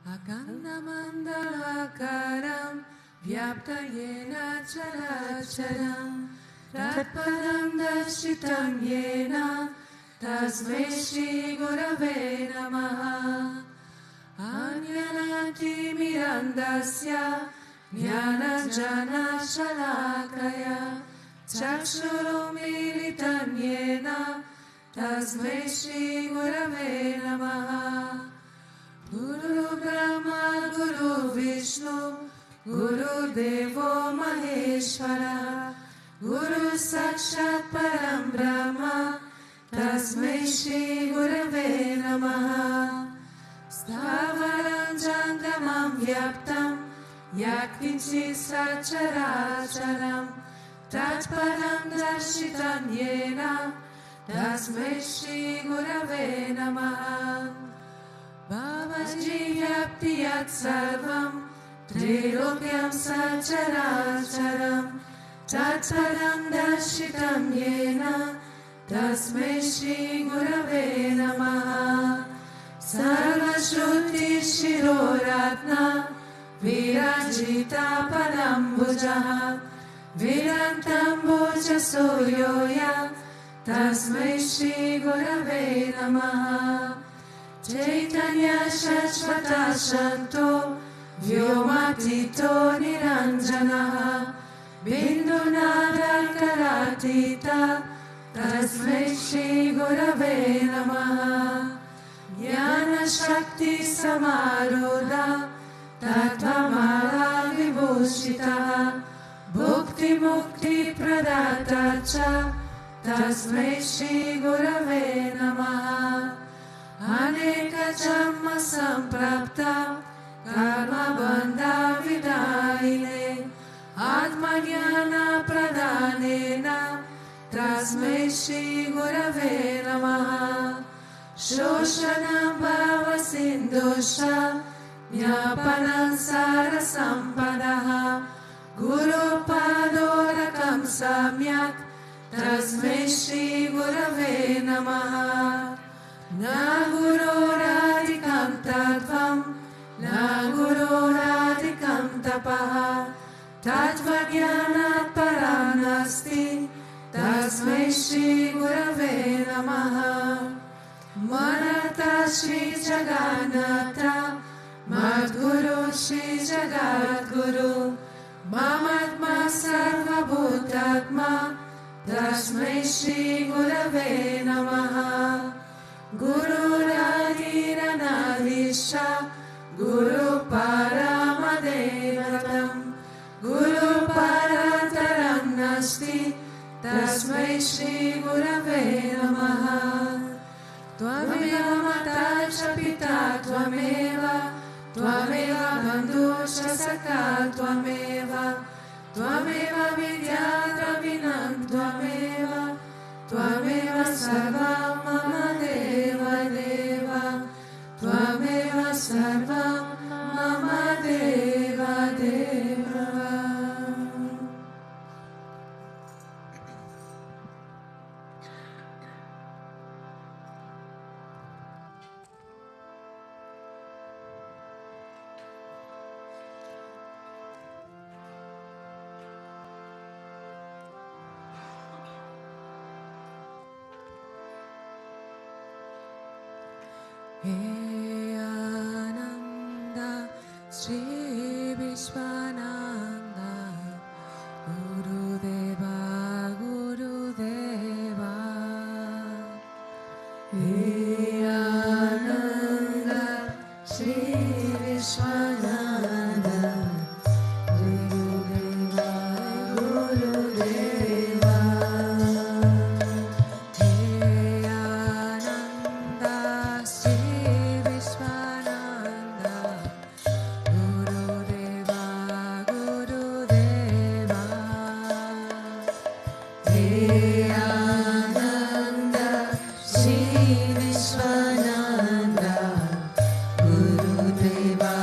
Akandamandalakaram Vyaptayena Characharam Tatpadam Darshitam Yena Tasmai Shri Gurave Namaha. Anyanati Mirandasya Jnananjana Shalakaya Chakshurum Militam Yena Tasmai Shri Gurave Namaha. Guru Brahma Guru Vishnu Guru Devo Maheshwara Guru Sakshat Param Brahma Tasmai Shri Gurave Namaha. Stavaram Jangamam Vyaptam Yakvinchit Sacharacharam Tatparam Darshitam Yena Tasmai Shri Gurave Namaha. Bhavaji Vyapti Yat Sarvam Trilokyam Sacharacharam Tatparam Darshitam Yena Tasmai Shri Gurave Namaha. Sarvashruti Shiroratna Virajita Padambujaha Virantam Bhoja Suryoya Tasmai Shri Gurave Namaha. Chaitanya Shashvata Shanto Vyomatito Niranjanaha Bindunadaikaratita Tasmai Shri Gurave Namaha. Jnana Shakti Samaruda Tattvamala Vibhushitaha Bhukti Mukti Pradatacha Tasmai Shri Gurave Namaha. Aneka Jamma Samprapta Karma Bandha Vidaine Atmajnana Pradhanena Tasmai Shri Gurave Namaha. Shoshanam Bhava Sindhusha Jnapanam Sara Sampadaha Guru Padorakam Samyak Tasmai Shri Gurave Namaha. Na Guru Radhikam Tattvam Na Guru Radhikam Tapaha Tattvajnanat Param Nasti Tasmai Shri Gurave Namaha. Manata Shri Jagannatha Madguru Shri Jagadguru Mamatma Sarva Bhutatma Tasmai Shri Gurave Namaha. Guru Radhiranadisha Guru Paramadevatam Guru Parataram Nasti Tasmai Shri Gurave Namaha. Tvameva Mata Cha Pita Tvameva Tvameva Bandhusha Sakha Tvameva Tvameva Vidya Dravinam Tvameva Tvameva Sarvam Mama Deva Deva Tvameva Sarvam Mama Deva Deva. Hey Ananda Sri Vishwananda Gurudeva Gurudeva. Hey Ananda Sri Vishwananda Gurudeva Gurudeva. Hey Ananda Sri Gurudeva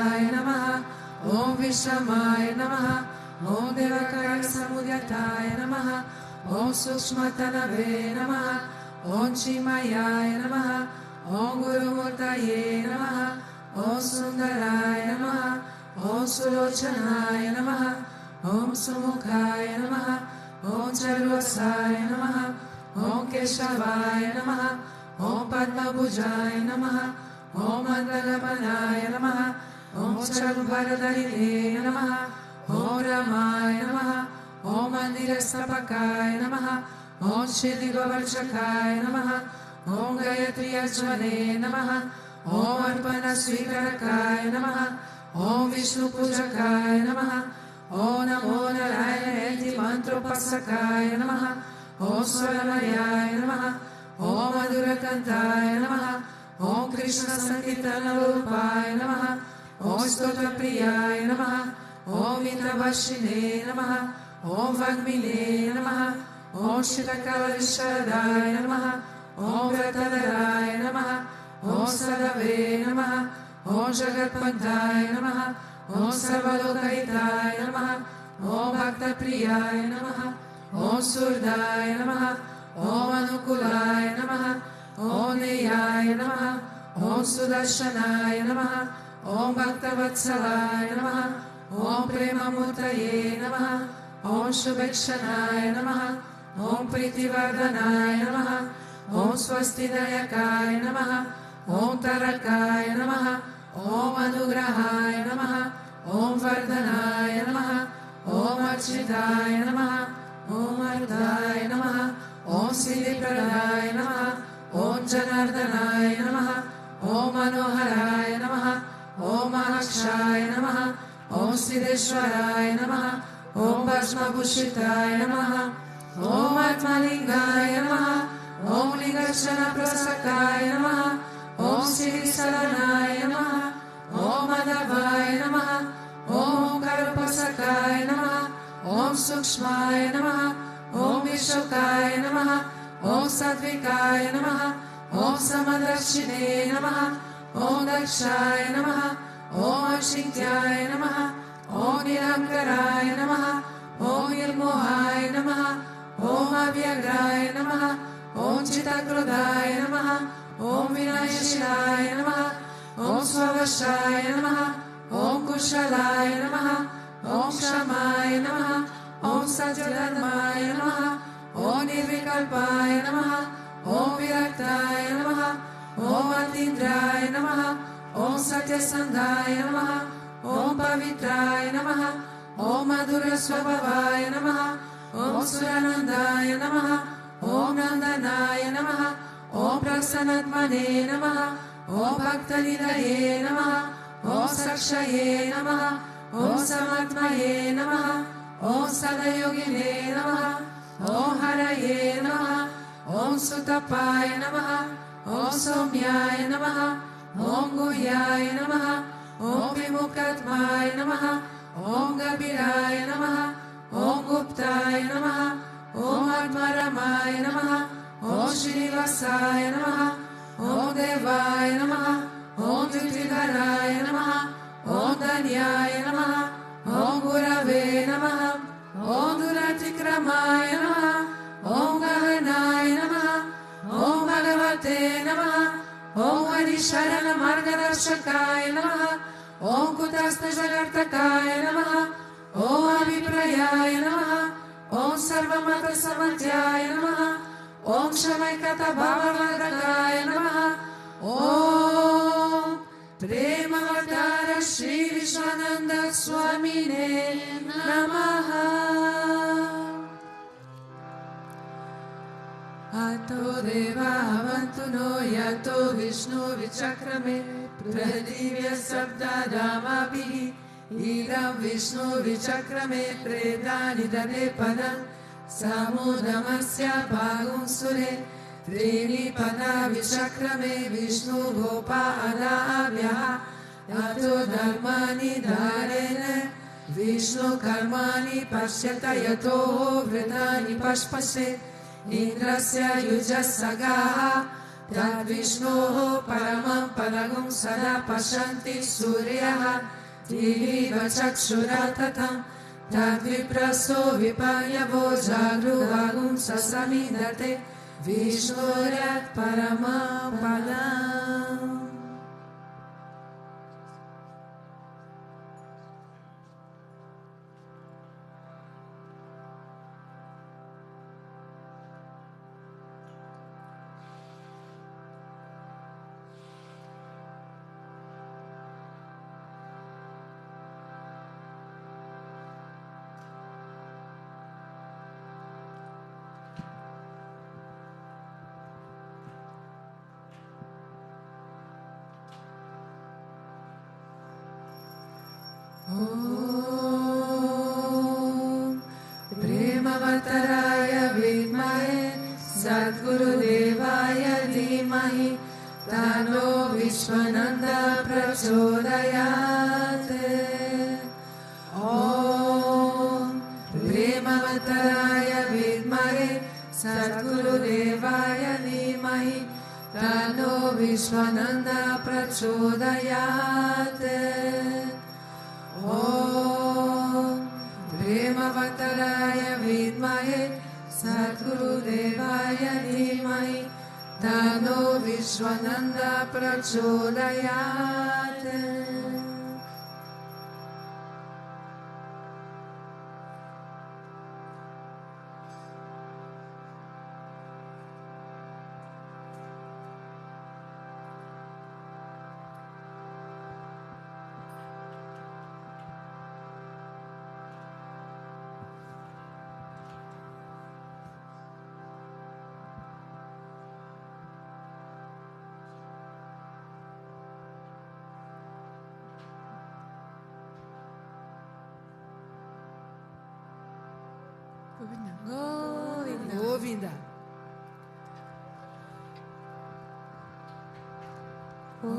Vishvaya Namaha, Om Vishamaya Namaha, Om Devakaya Samudyataya Namaha, Om Sukshmatanave Namaha, Om Chimayaya Namaha, Om Guru Murtaye Namaha, Om Sundaraya Namaha, Om Sulochanaya Namaha, Om Sumukhaya Namaha, Om Charvasaya Namaha, Om Keshavaya Namaha, Om Padmabhujaya Namaha, Om Mandalapanaya Namaha, Om Charubharadharine Namaha, Om Ramaya Namaha, Om Mandirastapakaya Namaha, Om Shridigovarchakaya Namaha, Om Gayatri Ajvane Namaha, Om Arpana Svigarakaya Namaha, Om Vishnu Pujakaya Namaha, Om Namo Narayana Mantropasakaya Namaha, Om Swaramayaya Namaha, Om Madhurakantaya Namaha, Om Krishna Sankirtana Rupaya Namaha, Om Stotra Priyaya Namaha, Om Indravashine Namaha, Om Vagmine Namaha, Om Shitakala Visharadaya Namaha, Om Vratadaraya Namaha, Om Sadave Namaha, Om Jagatpantaya Namaha, Om Sarvalokahitaya Namaha, Om Bhakta Priyaya Namaha, Om Surdaya Namaha, Om Anukulaya Namaha, Om Neyaya Namaha, Om Sudarshanaya Namaha, Om Bhaktavatsalaya Namaha, Om Premamurtaye Namaha, Om Shubhakshanaya Namaha, Om Pritivardhanaya Namaha, Om Swastidayakaya Namaha, Om Tarakaya Namaha, Om Anugrahaya Namaha, Om Vardhanaya Namaha, Om Architaya Namaha, Om Ardhaya Namaha, Om Siddhipradaya Namaha, Om Janardhanaya Namaha, Om Manoharaya Namaha, Om Mahakshaya Namaha, Om Siddheshwaraya Namaha, Om Bhasmabhushitaya Namaha, Om Atmalingaya Namaha, Om Lingashana Prasakaya Namaha, Om Siddhisaranaya Namaha, Om Madhavaya Namaha, Om Karupasakaya Namaha, Om Sukshmaya Namaha, Om Vishokaya Namaha, Om Sattvikaya Namaha, Om Samadarshine Namaha, Om Dakshaya Namaha, Om Ashintyaya Namaha, Om Nirankaraya Namaha, Om Nirmohaya Namaha, Om Avyagraya Namaha, Om Chitakrodaya Namaha, Om Vinayashiraya Namaha, Om Swavashaya Namaha, Om Kushalaya Namaha, Om Shamaya Namaha, Om Satyadharmaya Namaha, Om Nirvikalpaya Namaha, Om Viraktaya Namaha, Om Atindraya Namaha, Om Satyasandhaya Namaha, Om Pavitraya Namaha, Om Madhura Swabhavaya Namaha, Om Suranandaya Namaha, Om Nandanaya Namaha, Om Prasanatmane Namaha, Om Bhaktanidaye Namaha, Om Sakshaye Namaha, Om Samatmaye Namaha, Om Sadayogine Namaha, Om Haraye Namaha, Om Sutapaya Namaha, Om Somyaya Namaha, Om Guhyaya Namaha, Om Vimukatmaya Namaha, Om Gabiraya Namaha, Om Guptaya Namaha, Om Atmaramaya Namaha, Om Srinivasaya Namaha, Om Devaya Namaha, Om Jyotidharaya Namaha, Om Danyaya Namaha, Om Gurave Namaha, Om Duratikramaya Namaha, Om Gahanaya Namaha, Om Bhagavate Namaha, Om Harisharana Margadarshakaya Namaha, Om Kutastha Jagartakaya Namaha, Om Aviprayaya Namaha, Om Sarvamata Samantyaya Namaha, Om Shamaikata Bhavavardakaya Namaha, Om Premavatara Sri Vishwananda Swamine Namaha. Ato Deva Avantu No Yato Vishnu Vichakrame Pradivya Sabda Dhamabhi Idam Vishnu Vichakrame Predani Dade Padam Samudamasya Bhagum Sure Trini Pada Vichakrame Vishnu Gopa Adabhya Yato Dharmani Dharene Vishnu Karmani Pashyata Yato Vritani Pashpase Indrasya Yujasagaha Tad Vishnu Paramam Padagum Sada Pashanti Suryaha Diva Chakshuratatam Tadvipraso Vipayavo Jagruvagum Sasamidate Vishnurat Paramahamsa. Om Premavattaraya Vidmahe Sadgurudevaya Dhimahi Tano Vishwananda Prachodayate. Om Premavattaraya Vidmahe Sadgurudevaya Dhimahi Tano Vishwananda Prachodayate. Om Premavattaraya Vidmahe Sadgurudevaya Dhimahi Tano Vishwananda Prachodayate. Govinda. Govinda. Om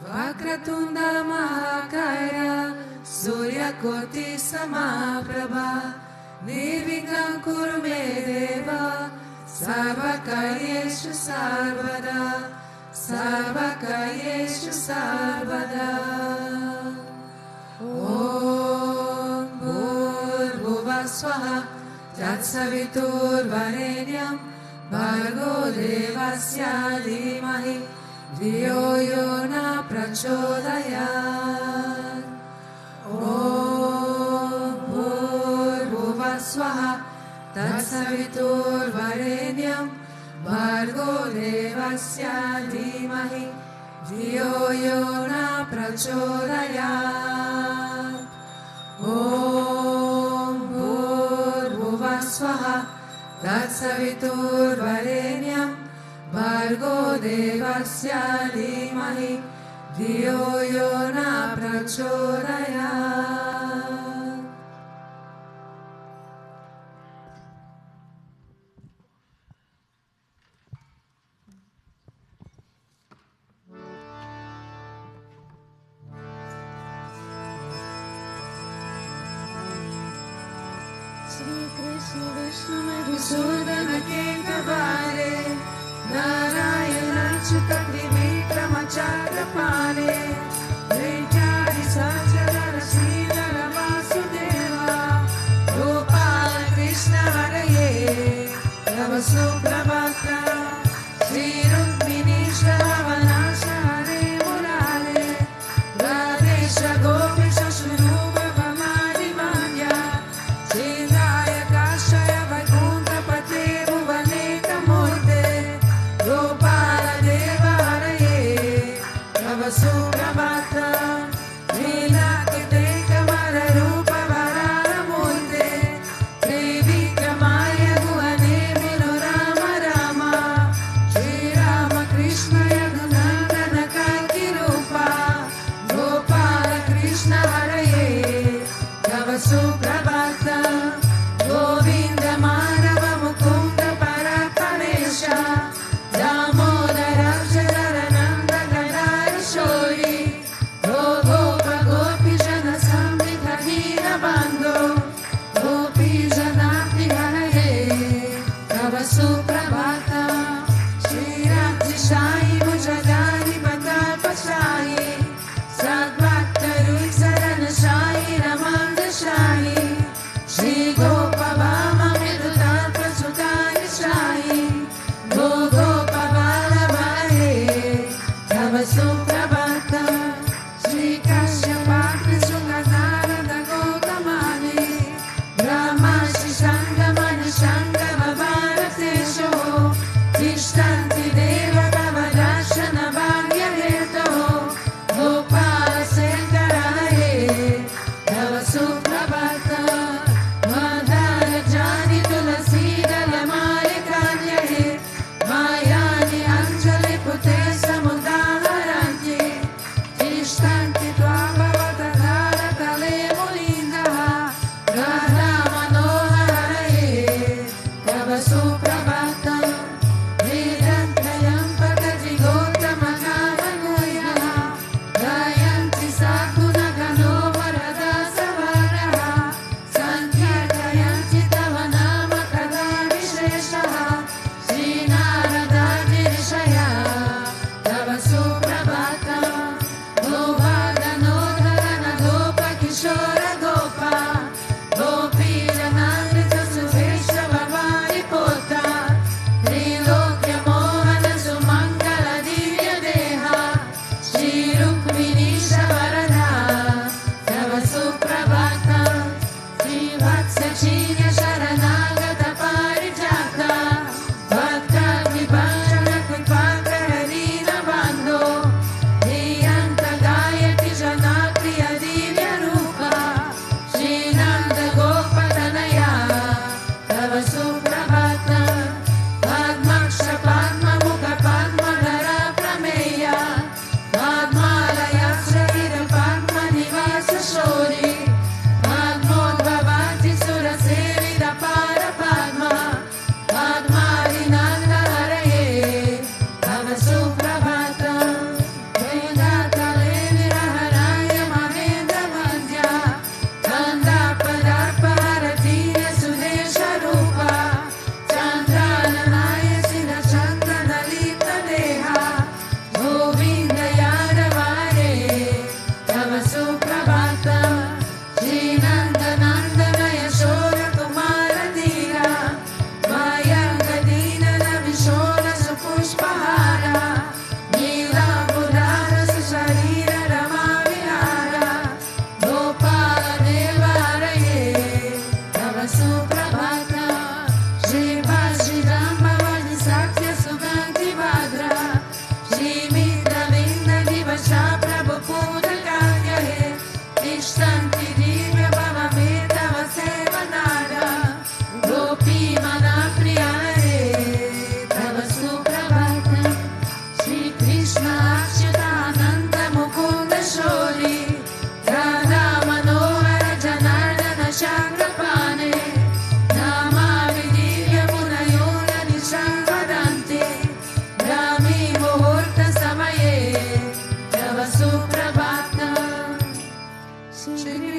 Vakratunda Mahakaya Suryakoti Samaprabha Nirvighnan Kuru Me Deva Sarvakaryeshu Sarvada Sarvakaryeshu Sarvada. Om Bhurbhuva Swaha Tatsavitur Varenyam Bhargo Devasya Dhimahi Dhiyo Yona Prachodayat. Om Bhurbhuva Swaha Tatsavitur Varenyam Bhargo Devasya Dhimahi Dhiyo Yona Prachodayat. Om Bhurbhuva Swaha Tatsavitur Varenyam Bhargo Devasya Dhimahi Dhiyo Yona Prachodayat. Shri Krishna Vishnu Madhusudan Sudana Ketavare Narayana Chutadivitra Chakrapane Venkari Sajara Sridhara Vasudeva Gopala Krishna Haraye Tava Suprabhata Shri Rukmini Shravanasha Hare Murare Radesha Gopisha Shruva Vamadi Manya Sindhaya Kashaya Vaikuntha Pate Bhuvaneta Murte Gopala Deva Haraye Tava Suprabhata Nilakite Kamara Rupa Varara Murte Trivikramaya Guhane Vinurama Rama Shri Rama Krishna Yadunandana Kalki Rupa Gopala Krishna Haraye Tava Suprabhata Govinda Madhava Mukunda Paraparesha Damodara Jagarananda Gadari Shori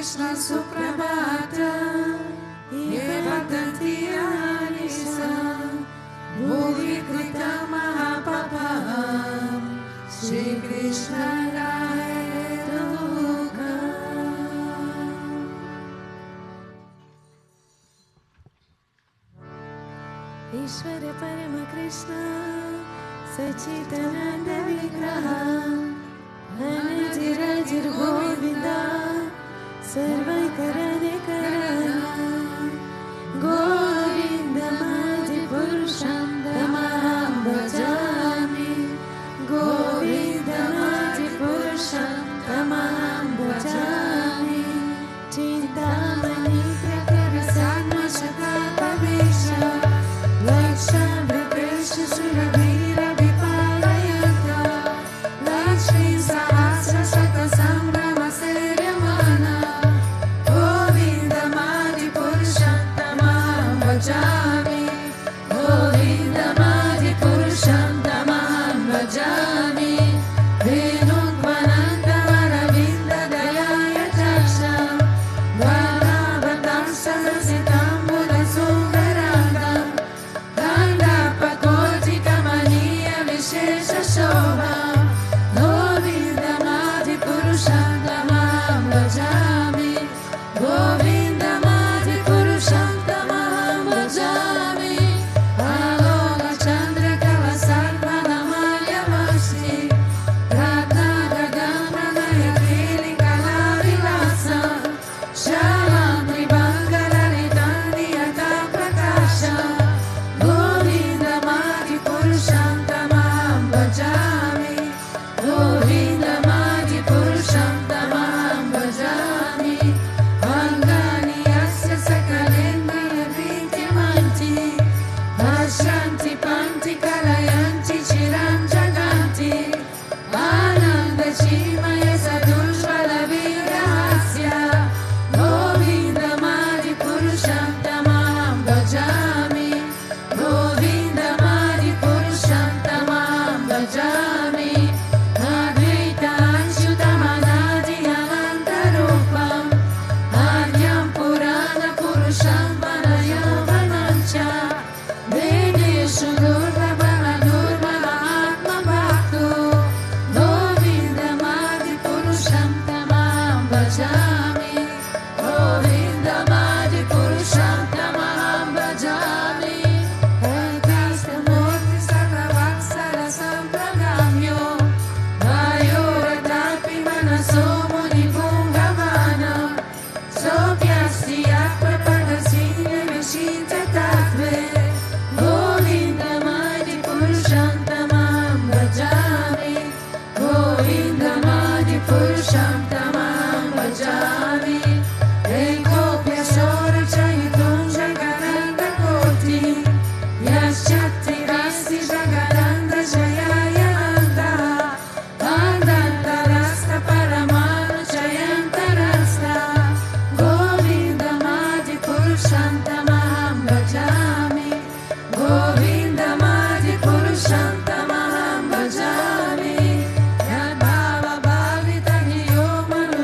Krishna Suprabhata, Ye Bhadanti Anisa, Bhuvi Krita Mahapapam, Shri Krishna Rai Duga. ईश्वर परम कृष्ण सच्चिदानंद विग्रह अनजिर जिर गोविंद सर्वकरण करण गोविंद मादि पुरुषं तमहं भजामि गोविंद मादि पुरुषं तमहं भजामि चिंतामणि प्रकर सन्मशकापवेश लक्ष्मणवृपेश सुरवीरविपालयन्ता लक्ष्मी सहस्रशतसंभ्रमसेव्यमाना गोविन्दमादिपुरुषं तमहं भजामि गोविन्दमादिपुरुषं तमहं भजामि वेणुध्वनन्तमरविन्ददयाय चक्षं बालावतं सहसितं बुधसुन्दराङ्गं विशेषशोभा गोविन्दमादिपुरुषं तमहं भजामि गोविन्दमादिपुरुषं तमहं भजामि आलोकचन्द्रकलसर्पणमाल्यमस्ति रत्नागगननयकेलिकलाविलासं श्यामं त्रिभङ्गललितं नियतप्रकाशं गोविन्दमादिपुरुषं भजामि गोविन्दमादिपुरुषं तमहं भजामि अङ्गानि यस्य सकलेन्द्रियप्रीतिमन्ति हर्षन्ति पन्ति कलयन्ति चिरं जगन्ति आनन्दचिन्मय सदुज्ज्वलविग्रहस्य गोविन्दमादिपुरुषं तमहं भजामि गोविन्दमादिपुरुषं तमहं भजामि अद्वैताच्युतमनादिअनन्तरूपम् आद्यं पुराणपुरुषं वनयौवनं च वेदेषु दुर्लभमदुर्लभात्मभक्तो गोविन्दमादिपुरुषं तमहं भजामि गोविन्दमादिपुरुषं तमहं भजामि सर्ववत्सरसम्प्रदाम्यो वायोरथापि मनसो मुनिपुङ्गवानं सोऽप्यस्ति यत्प्रपदसीनविषीततत्त्वे गोविन्दमादिपुरुषं तमहं भजामि गोविन्दमादिपुरुषं तमहं भजामि एकोऽप्यशोरचयितुं जगदन्तकोटि यश्चत्तिरस्ति जगदन्तजयाय अन्तः अनन्तरस्तपरमानुजयन्तरस्तः गोविन्दमादिपुरुषं तमहं भजामि गोविन्दमादिपुरुषं तमहं भजामि यद्भावभावितहियो मन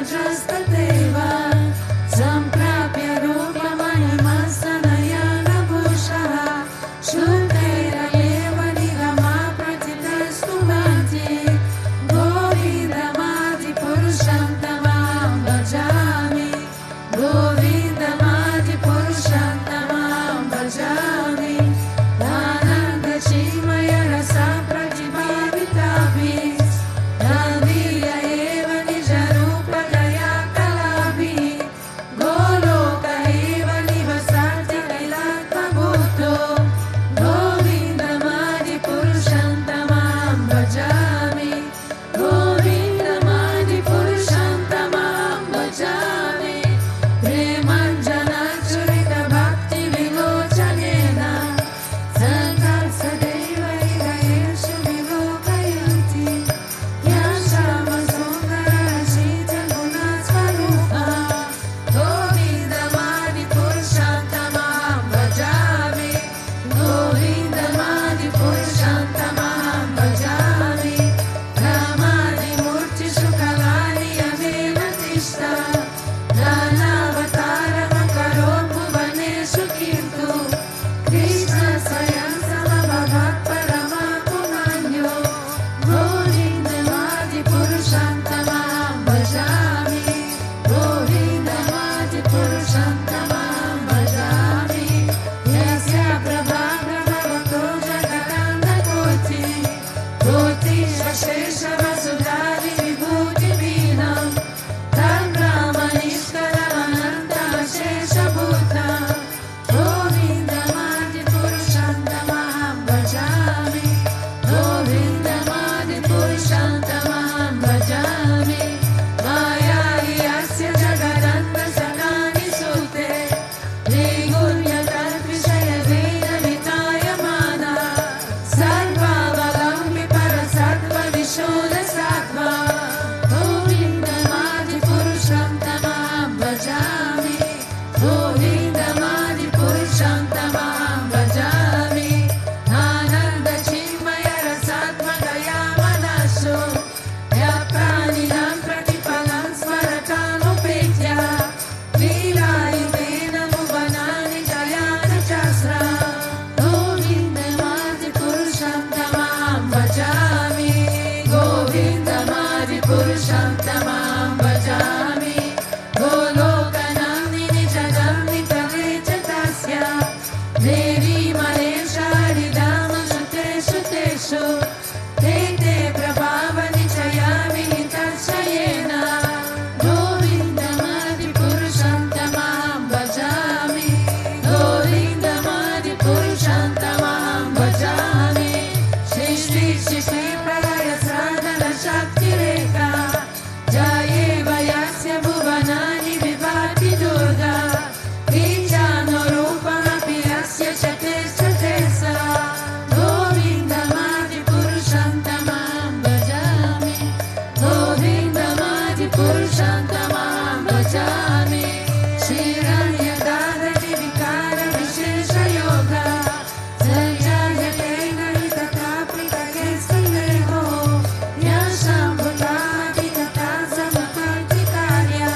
bhajami. Shiranya dadati vikara vishesha yoga. Sanjayate nahita kapita kestineho. Yasham bhutadi tata samapati karya.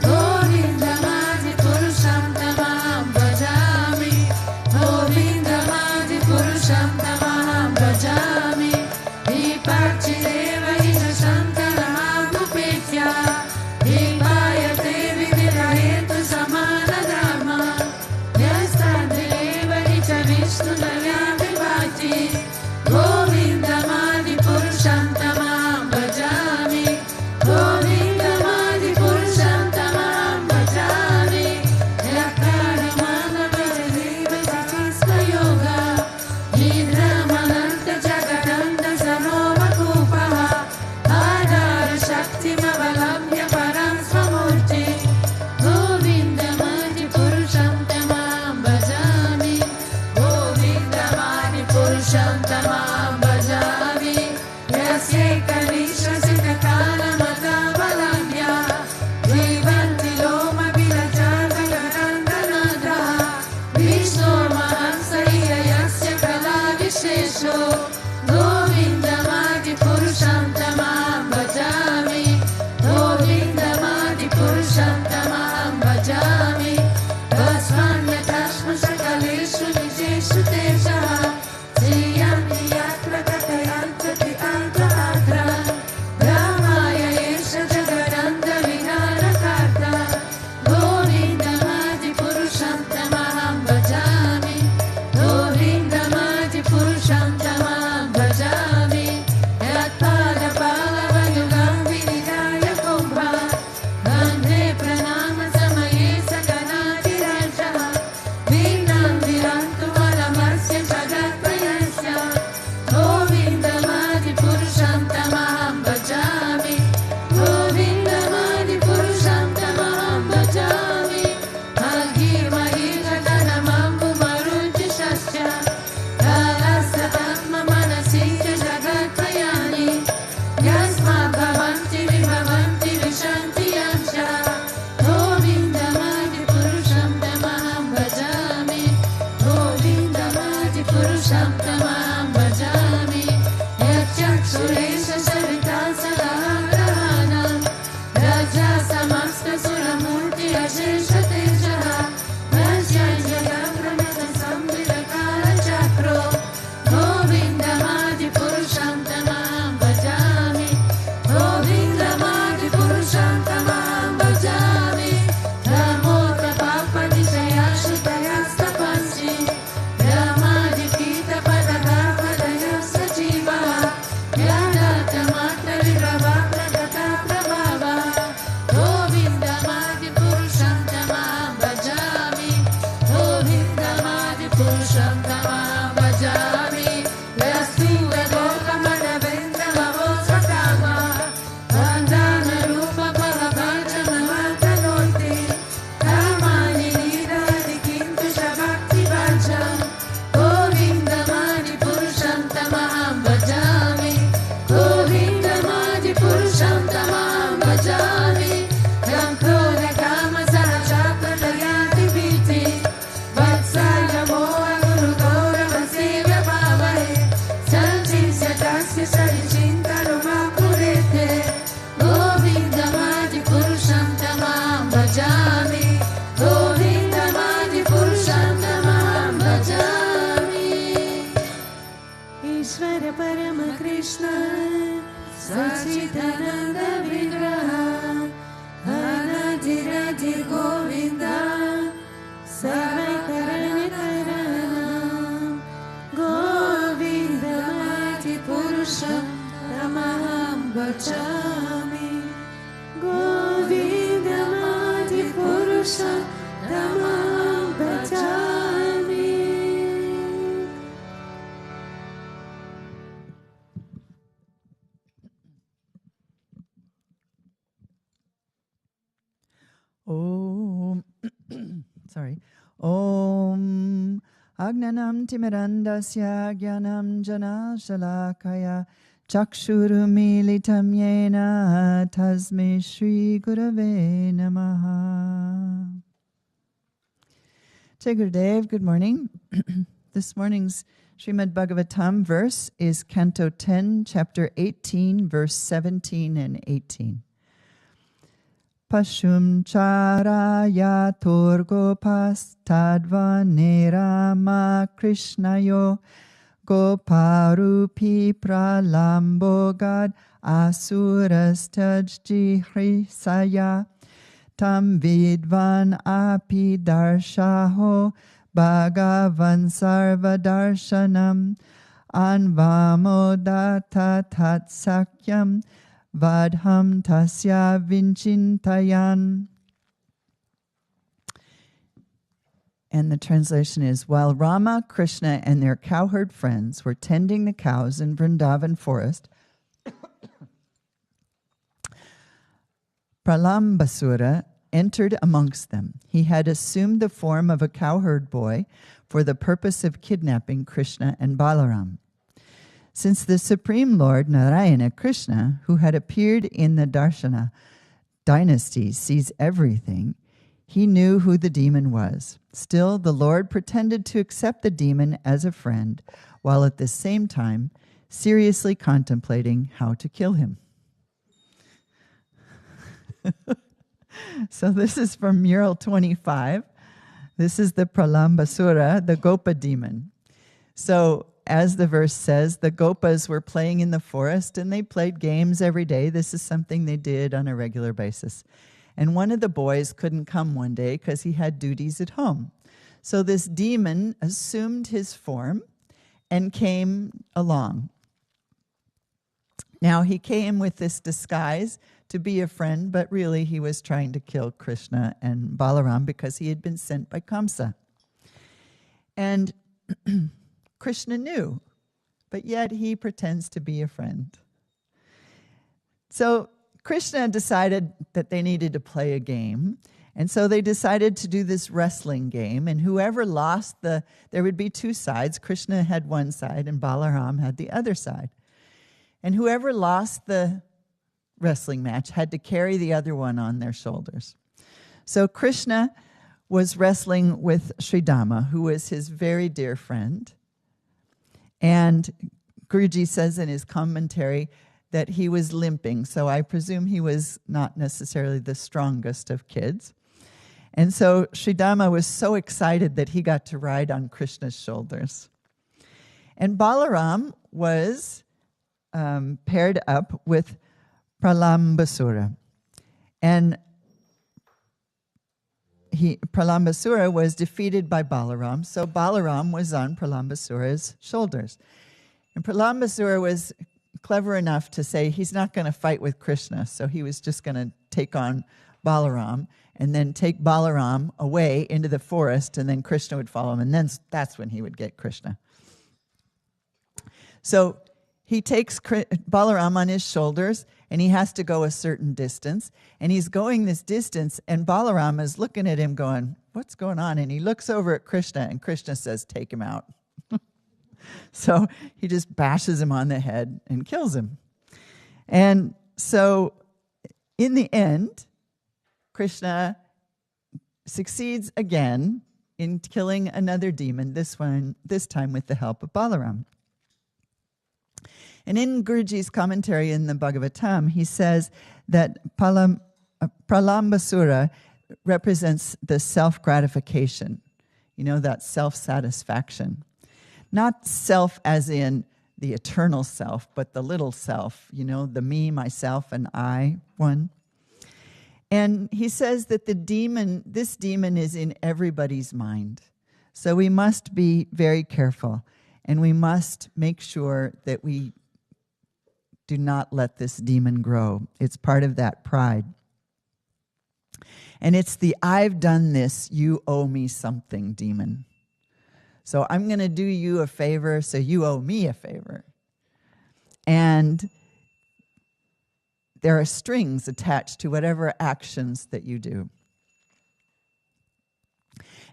Govindamadi purusham tamam bhajami. Govindamadi purusham tamam bhajami. Dipachideva ija shantaramagupetya. Dipayate vividayetu samana dharma. Yastadeva ija vishnunaya vivati. Govindamadi purusham tamam bhajami. Govindamadi purusham tamam bhajami. Yakaramana vijadeva jachisva yoga. Nidramananta jagadanda sarova kupaha. Adara shakti mavalamya param svamurti. Govindamadi purusham tamam bhajami. Govindamadi purusham tamam bhajami. Yasyeka vishwasita kalamata valamya. Vivanti loma vilachada garandhanadha. Vishnormahansa yasya kala vishesho. Govindamadi purusham tamam bhajami. Govindamadi purusham tamam bhajami. Tasmanyatashma shakaleshu nijeshu teshaha. Sriyamni yatra katayanta pitantra atra. Brahmaya yesha jagaranda vinara karta. Govindamadi purusham tamam bhajami. Govindamadi purusham tamam bhajami. Yatpada palavayugam vinidaya kumbha. Gandhe pranama samaye sakanati rajaha. Vinam virantu valamasya jagatprayasya. Govindamadi purusham tamam bhajami. Govindamadi purusham tamam bhajami. Aghimahi jaganamambu marunchi shasya. Kalasatatma manasya jagatprayani. Yasmat bhavanti vibhavanti vishanti yansha. Govindamadi purusham tamam bhajami. Govindamadi purusham tamam bhajami. Yachakshulesha sarita sadaharanam. Raja samasta suramurti ashesha tejaha. Vajjayya pranata samvidakara chakro. Govindamadi purusham tamam bhajami. Govindamadi purusham tamam bhajami. Ramota papa nishaya shutayasta pansi. Ramadi pita padaka padaya sajiva. Yadata mata vibhava pragata prabhava. Govindamadi purusham tamam bhajami. Govindamadi purusham tamam bhajami. Yastu vedokamana vendra mavosakama. Vandana rupa palavajana vatanoti. Kamani nidadi kintu shabakti vajam. Govindamadi purusham tamam bhajami. Govindamadi purusham tamam bhajami. Ram krodha kama sahaja pralayati viti. Vatsalya moha guru gaurava sevya bhavahe. Sanjisya tasya sarichinta ruma kurete. Govindamadi purusham tamam bhajami. Govindamadi purusham tamam bhajami. Ishvara Parama Krishna Sachidananda Vigraha Anadiraji Govinda Sarvaikarana Govindamadi purusham tamam bhajami. Govindamadi purusham tamam bhajami. Om sorry. Om Agnanam Timirandasya Gyanam Jana Shalakaya Chakshurumilitam yena tasmai Shri Gurave Namaha. Jai Gurudev, good morning. This morning's Srimad Bhagavatam verse is Canto 10, Chapter 18, verse 17 and 18. Pashum charaya torgopas tadva nerama krishnayo goparupi pralambogad asuras tajjihrisaya tam vidvan api darshaho bhagavan sarva darshanam anvamodata tat sakyam vadham tasya vinchintayan. And the translation is, while Rama, Krishna, and their cowherd friends were tending the cows in Vrindavan forest, Pralambasura entered amongst them. He had assumed the form of a cowherd boy for the purpose of kidnapping Krishna and Balaram. Since the Supreme Lord Narayana Krishna, who had appeared in the Darshana dynasty, sees everything, he knew who the demon was. Still, the Lord pretended to accept the demon as a friend, while at the same time seriously contemplating how to kill him. So this is from mural 25. This is the Pralambasura, the Gopa demon. So as the verse says, the Gopas were playing in the forest and they played games every day. This is something they did on a regular basis. And one of the boys couldn't come one day because he had duties at home. So this demon assumed his form and came along. Now he came with this disguise to be a friend, but really he was trying to kill Krishna and Balaram because he had been sent by Kamsa. And Krishna knew, but yet he pretends to be a friend. So Krishna decided that they needed to play a game, and so they decided to do this wrestling game, and whoever lost there would be two sides. Krishna had one side and Balaram had the other side. And whoever lost the wrestling match had to carry the other one on their shoulders. So Krishna was wrestling with Sri Dhamma, who was his very dear friend. And Guruji says in his commentary that he was limping, so I presume he was not necessarily the strongest of kids. And so Sri Dhamma was so excited that he got to ride on Krishna's shoulders. And Balaram was paired up with Pralambasura. And Pralambasura was defeated by Balaram, so Balaram was on Pralambasura's shoulders. And Pralambasura was clever enough to say he's not going to fight with Krishna, so he was just going to take on Balaram and then take Balaram away into the forest, and then Krishna would follow him, and then that's when he would get Krishna. So he takes Balaram on his shoulders, and he has to go a certain distance. And he's going this distance, and Balaram is looking at him going, what's going on? And he looks over at Krishna, and Krishna says, take him out. So he just bashes him on the head and kills him. And so in the end, Krishna succeeds again in killing another demon, this time with the help of Balaram. And in Guruji's commentary in the Bhagavatam, he says that Pralambasura represents the self-gratification, that self-satisfaction. Not self as in the eternal self, but the little self, the me, myself, and I one. And he says that this demon is in everybody's mind. So we must be very careful, and we must make sure that we do not let this demon grow. It's part of that pride. And it's the I've done this, you owe me something demon. So I'm going to do you a favor, so you owe me a favor. And there are strings attached to whatever actions that you do.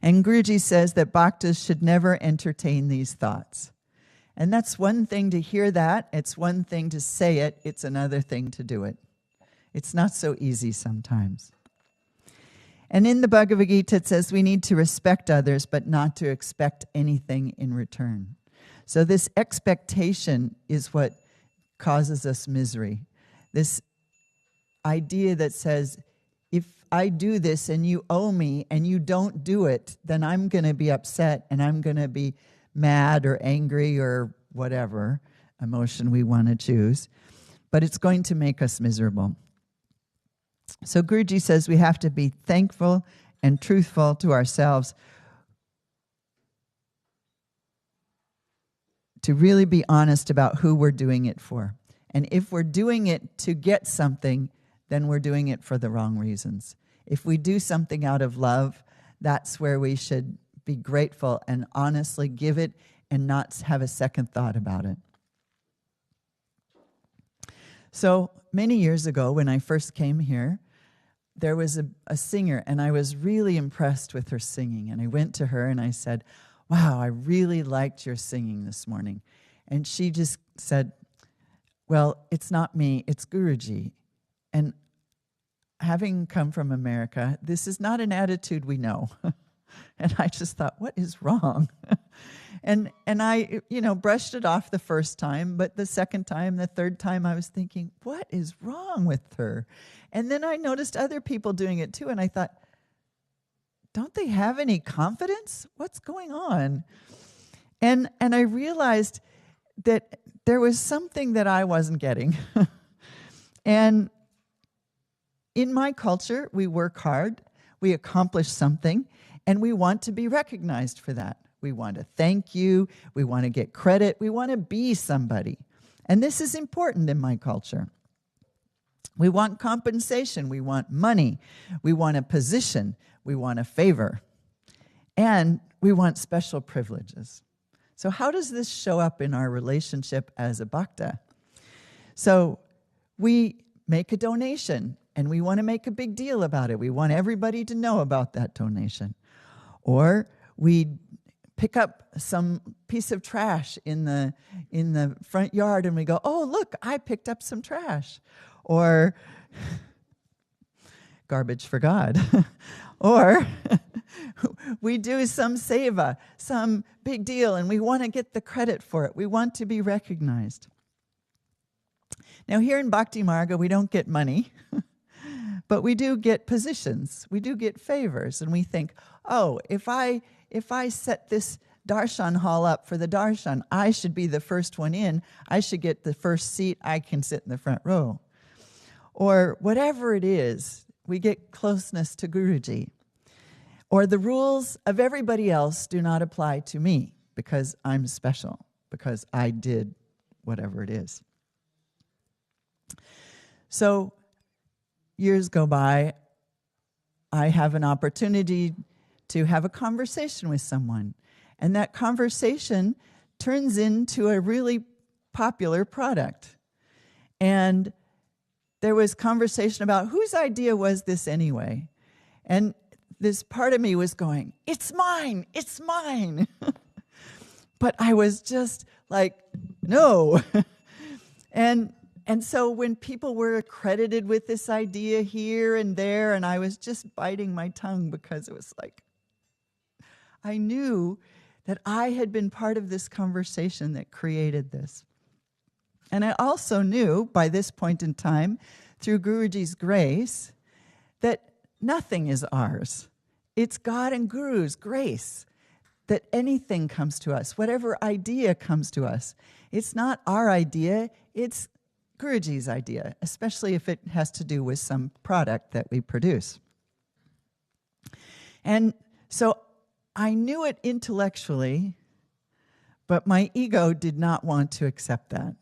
And Guruji says that bhaktas should never entertain these thoughts. And that's one thing to hear that. It's one thing to say it. It's another thing to do it. It's not so easy sometimes. And in the Bhagavad Gita, it says we need to respect others, but not to expect anything in return. So this expectation is what causes us misery. This idea that says, if I do this and you owe me and you don't do it, then I'm going to be upset and I'm going to be mad or angry or whatever emotion we want to choose. But it's going to make us miserable. So Guruji says we have to be thankful and truthful to ourselves to really be honest about who we're doing it for. And if we're doing it to get something, then we're doing it for the wrong reasons. If we do something out of love, that's where we should be grateful and honestly give it and not have a second thought about it. So many years ago, when I first came here, there was a singer, and I was really impressed with her singing. And I went to her and I said, wow, I really liked your singing this morning. And she just said, well, it's not me, it's Guruji. And having come from America, this is not an attitude we know. And I just thought, what is wrong? And I, brushed it off the first time, but the second time, the third time, I was thinking, what is wrong with her? And then I noticed other people doing it too, and I thought, don't they have any confidence? What's going on? And I realized that there was something that I wasn't getting. And in my culture, we work hard, we accomplish something, and we want to be recognized for that. We want to thank you, we want to get credit, we want to be somebody. And this is important in my culture. We want compensation, we want money, we want a position, we want a favor, and we want special privileges. So how does this show up in our relationship as a bhakta? So we make a donation, and we want to make a big deal about it. We want everybody to know about that donation. Or we pick up some piece of trash in the front yard, and we go, oh, look, I picked up some trash. Or garbage for God. Or we do some seva, some big deal, and we want to get the credit for it. We want to be recognized. Now, here in Bhakti Marga, we don't get money, but we do get positions. We do get favors, and we think, oh, if I set this Darshan hall up for the Darshan, I should be the first one in. I should get the first seat. I can sit in the front row. Or whatever it is, we get closeness to Guruji. Or the rules of everybody else do not apply to me because I'm special, because I did whatever it is. So years go by, I have an opportunity to have a conversation with someone. And that conversation turns into a really popular product. And there was conversation about whose idea was this anyway. And this part of me was going, it's mine, it's mine. But I was just like, no. And so when people were accredited with this idea here and there, and I was just biting my tongue because it was like, I knew that I had been part of this conversation that created this. And I also knew by this point in time, through Guruji's grace, that nothing is ours. It's God and Guru's grace that anything comes to us, whatever idea comes to us. It's not our idea, it's Guruji's idea, especially if it has to do with some product that we produce. And so I knew it intellectually, but my ego did not want to accept that.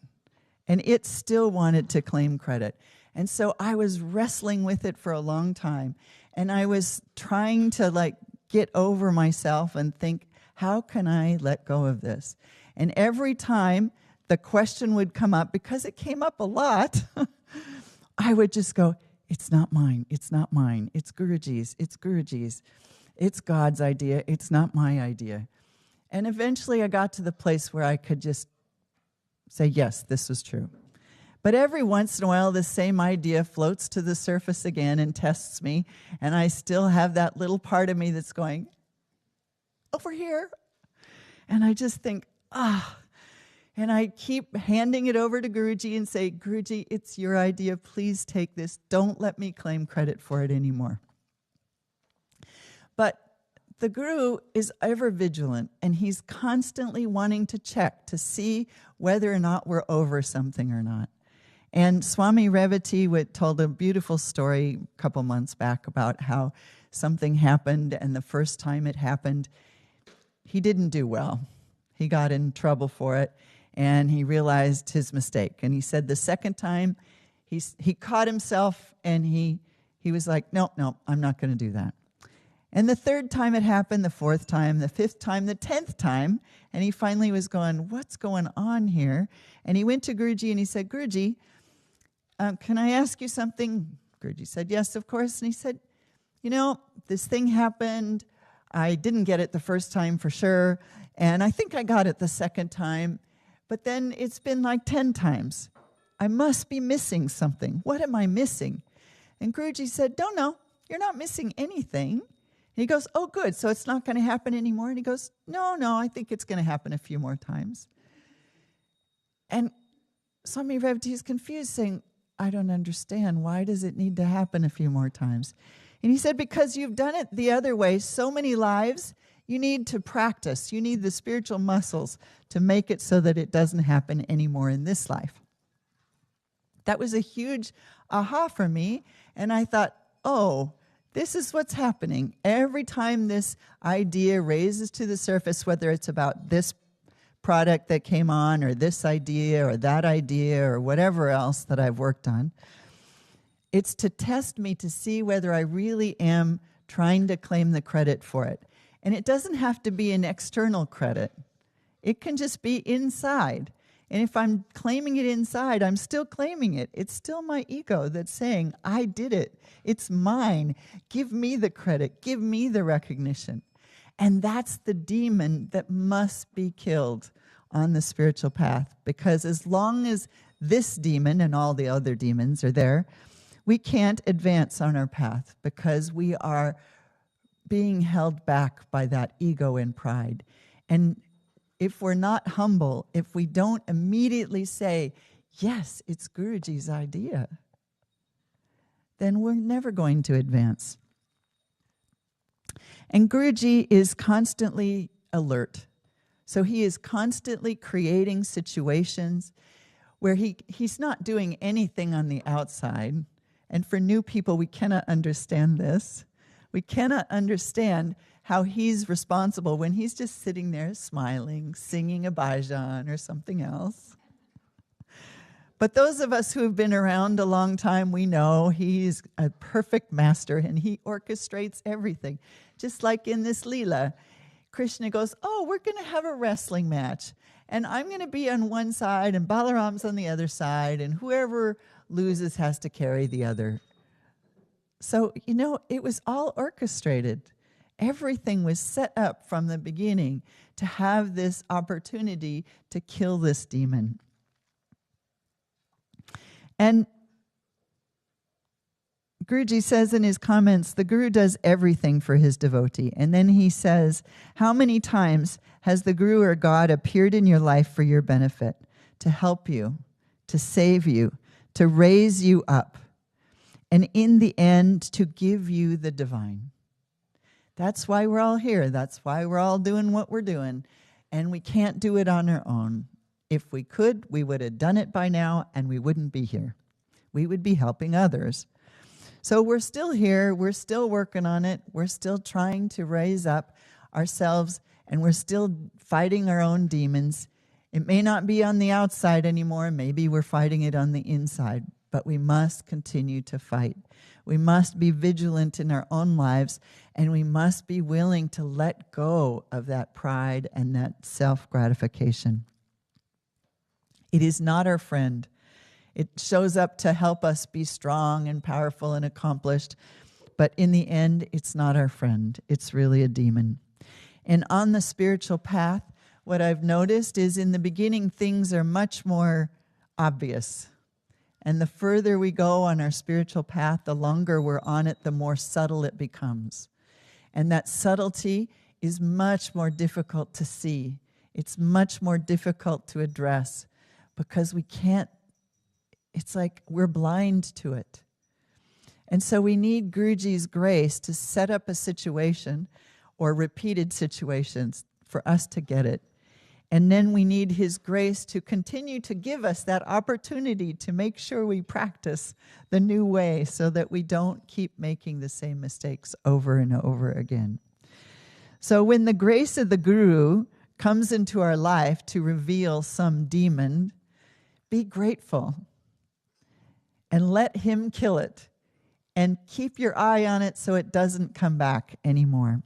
And it still wanted to claim credit. And so I was wrestling with it for a long time. And I was trying to get over myself and think, how can I let go of this? And every time the question would come up, because it came up a lot, I would just go, it's not mine, it's not mine, it's Guruji's, it's Guruji's. It's God's idea, it's not my idea. And eventually I got to the place where I could just say, yes, this was true. But every once in a while, the same idea floats to the surface again and tests me, and I still have that little part of me that's going, over here. And I just think, and I keep handing it over to Guruji and say, Guruji, it's your idea. Please take this. Don't let me claim credit for it anymore. But the Guru is ever vigilant, and he's constantly wanting to check to see whether or not we're over something or not. And Swami Revati told a beautiful story a couple months back about how something happened, and the first time it happened, he didn't do well. He got in trouble for it, and he realized his mistake. And he said the second time, he caught himself, and he was like, no, I'm not going to do that. And the third time it happened, the fourth time, the fifth time, the 10th time, and he finally was going, what's going on here? And he went to Guruji and he said, Guruji, can I ask you something? Guruji said, yes, of course. And he said, this thing happened. I didn't get it the first time for sure, and I think I got it the second time, but then it's been like 10 times. I must be missing something. What am I missing? And Guruji said, no, you're not missing anything. And he goes, oh, good, so it's not going to happen anymore? And he goes, no, I think it's going to happen a few more times. And Swami Revati is confused, saying, I don't understand. Why does it need to happen a few more times? And he said, because you've done it the other way so many lives, you need to practice. You need the spiritual muscles to make it so that it doesn't happen anymore in this life. That was a huge aha for me. And I thought, this is what's happening. Every time this idea raises to the surface, whether it's about this product that came on or this idea or that idea or whatever else that I've worked on, it's to test me to see whether I really am trying to claim the credit for it. And it doesn't have to be an external credit. It can just be inside. And if I'm claiming it inside, I'm still claiming it. It's still my ego that's saying, I did it. It's mine. Give me the credit. Give me the recognition. And that's the demon that must be killed on the spiritual path. Because as long as this demon and all the other demons are there, we can't advance on our path because we are being held back by that ego and pride. And if we're not humble, if we don't immediately say, yes, it's Guruji's idea, then we're never going to advance. And Guruji is constantly alert. So he is constantly creating situations where he's not doing anything on the outside. And for new people, we cannot understand this. We cannot understand how he's responsible when he's just sitting there smiling, singing a bhajan or something else. But those of us who have been around a long time, we know he's a perfect master and he orchestrates everything. Just like in this Leela, Krishna goes, we're going to have a wrestling match. And I'm going to be on one side and Balaram's on the other side, and whoever loses has to carry the other. So, it was all orchestrated. Everything was set up from the beginning to have this opportunity to kill this demon. And Guruji says in his comments, the Guru does everything for his devotee. And then he says, how many times has the Guru or God appeared in your life for your benefit, to help you, to save you, to raise you up, and in the end, to give you the divine? That's why we're all here. That's why we're all doing what we're doing. And we can't do it on our own. If we could, we would have done it by now, and we wouldn't be here. We would be helping others. So we're still here. We're still working on it. We're still trying to raise up ourselves, and we're still fighting our own demons. It may not be on the outside anymore. Maybe we're fighting it on the inside. But we must continue to fight. We must be vigilant in our own lives, and we must be willing to let go of that pride and that self-gratification. It is not our friend. It shows up to help us be strong and powerful and accomplished, but in the end, it's not our friend. It's really a demon. And on the spiritual path, what I've noticed is in the beginning, things are much more obvious. And the further we go on our spiritual path, the longer we're on it, the more subtle it becomes. And that subtlety is much more difficult to see. It's much more difficult to address because we can't, it's like we're blind to it. And so we need Guruji's grace to set up a situation or repeated situations for us to get it. And then we need his grace to continue to give us that opportunity to make sure we practice the new way so that we don't keep making the same mistakes over and over again. So when the grace of the Guru comes into our life to reveal some demon, be grateful and let him kill it and keep your eye on it so it doesn't come back anymore.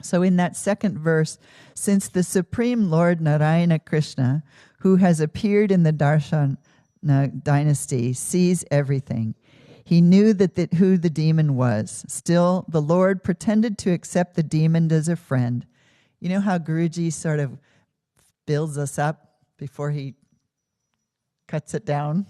So in that second verse, since the Supreme Lord Narayana Krishna, who has appeared in the Darshan dynasty, sees everything, he knew that who the demon was. Still, the Lord pretended to accept the demon as a friend. You know how Guruji sort of builds us up before he cuts it down?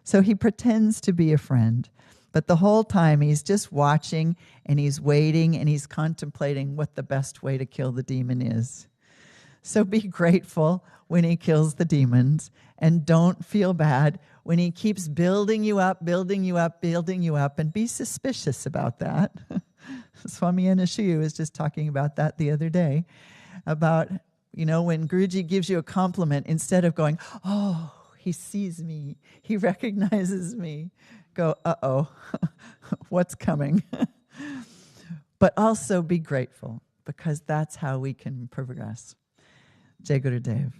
So he pretends to be a friend. But the whole time he's just watching and he's waiting and he's contemplating what the best way to kill the demon is. So be grateful when he kills the demons and don't feel bad when he keeps building you up, building you up, building you up, and be suspicious about that. Swami Anashiyu was just talking about that the other day, about, when Guruji gives you a compliment, instead of going, oh, he sees me, he recognizes me, go, uh-oh, what's coming? But also be grateful, because that's how we can progress. Jai Gurudev.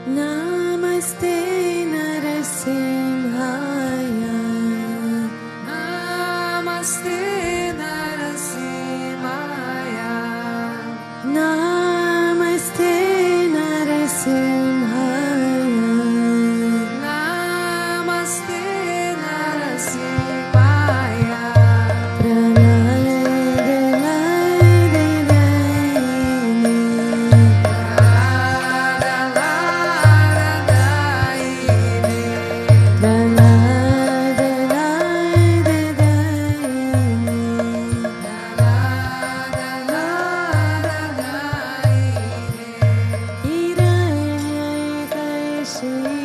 Namaste Narasimhaya. Namaste Narasimhaya. Namaste Narasimhaya. Namaste Narasimhaya. Hare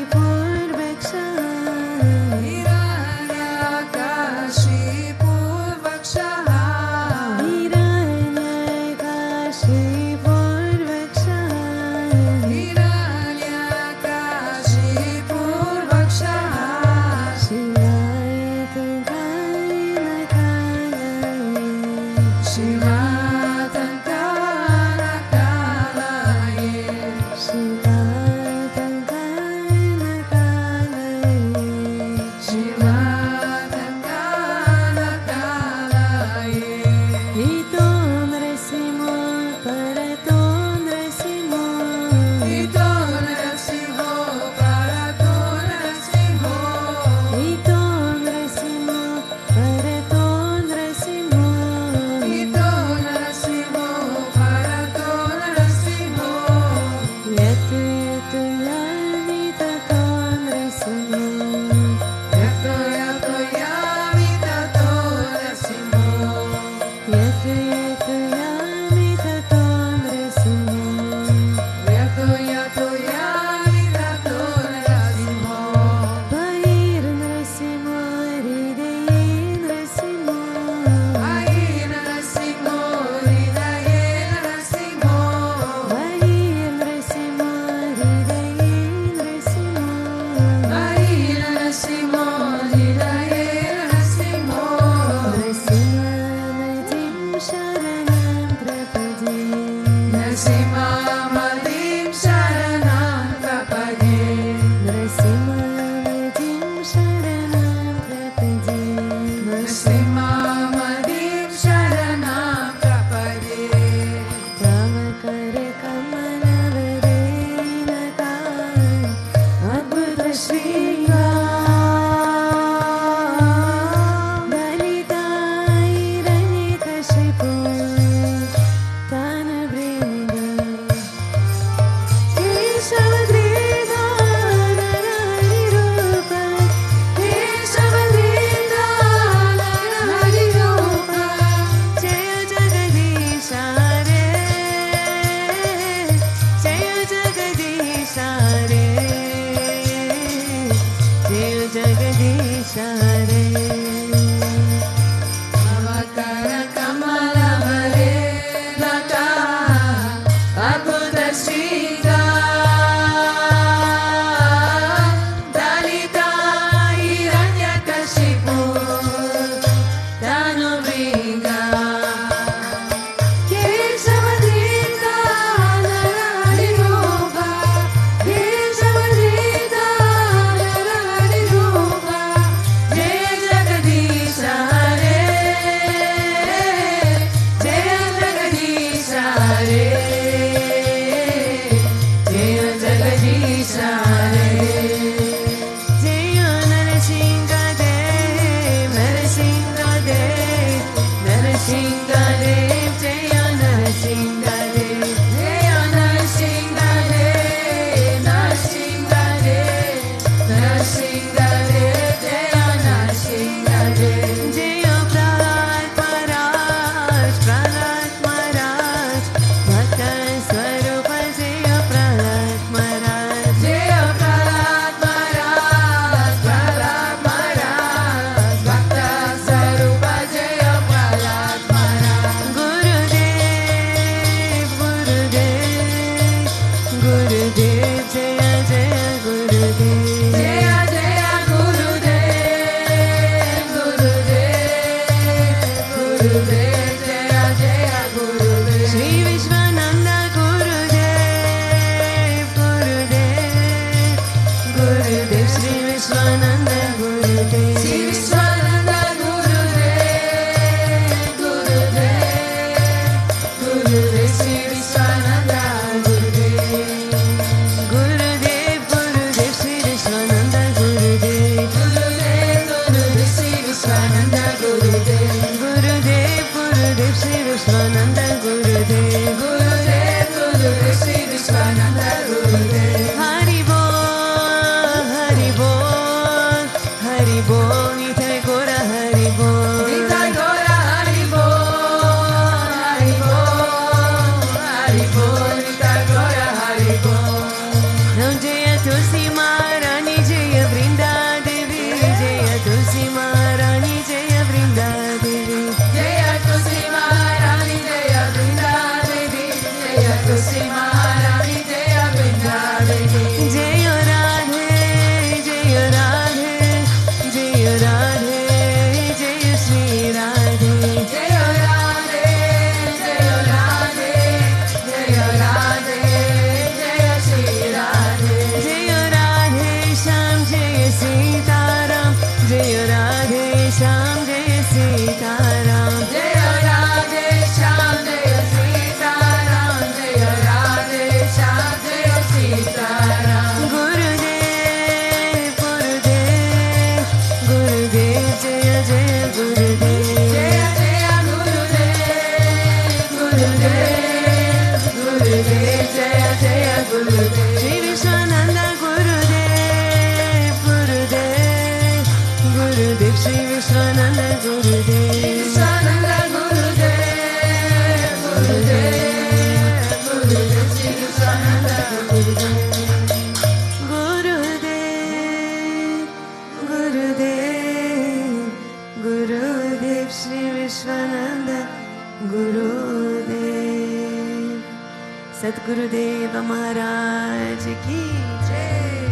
Gurudev Maharaj ki jai.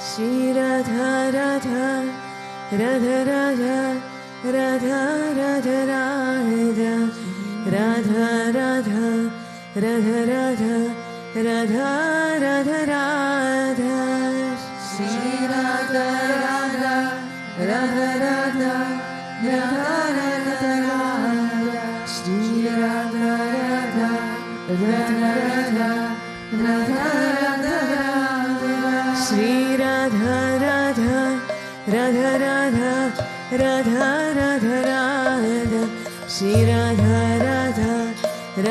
Shri Radha Radha Radha Radha Radha Radha Radha Radha Radha Radha Radha Radha Radha Radha Shri Radha Radha Radha Radha Radha Radha Radha Shri Radha Radha Radha Radha Radha Radha Radha Shri Radha Radha Radha Radha Radha Radha Radha Shri Radha Radha Radha Radha Radha Radha Radha Shri Radha Radha Radha